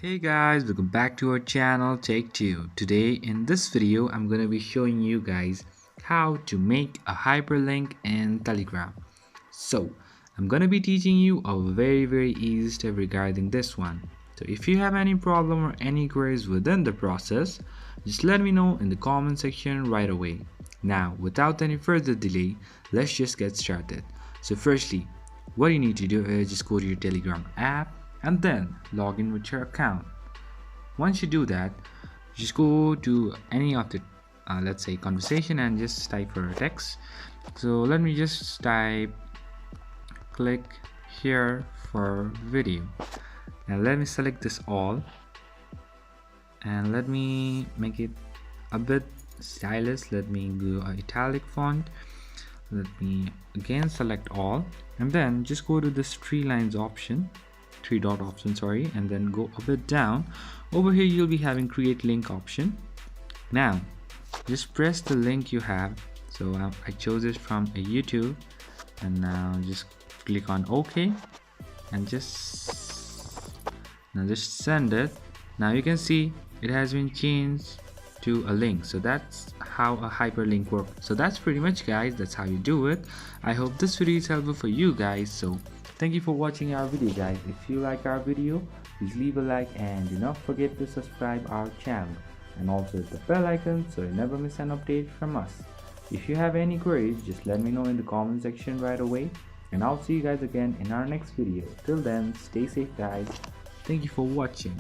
Hey guys, welcome back to our channel Take 2. Today in this video I'm going to be showing you guys how to make a hyperlink in Telegram. So I'm going to be teaching you a very easy step regarding this one. So if you have any problem or any queries within the process, just let me know in the comment section right away. Now without any further delay, let's just get started. So firstly, what you need to do is just go to your Telegram app and then log in with your account. Once you do that, just go to any of the let's say conversation and just type for text. So let me just type click here for video. Now let me select this all and let me make it a bit stylish. Let me go italic font. Let me again select all and then just go to this three dot option, sorry, and then go a bit down. Over here you'll be having create link option. Now just press the link you have. So I chose it from a YouTube, and now just click on OK and just send it. Now you can see it has been changed to a link. So that's how a hyperlink works. So that's pretty much, guys, that's how you do it. I hope this video is helpful for you guys. So thank you for watching our video, guys. If you like our video, please leave a like and do not forget to subscribe our channel and also hit the bell icon so you never miss an update from us. If you have any queries, just let me know in the comment section right away, and I'll see you guys again in our next video. Till then, stay safe, guys. Thank you for watching.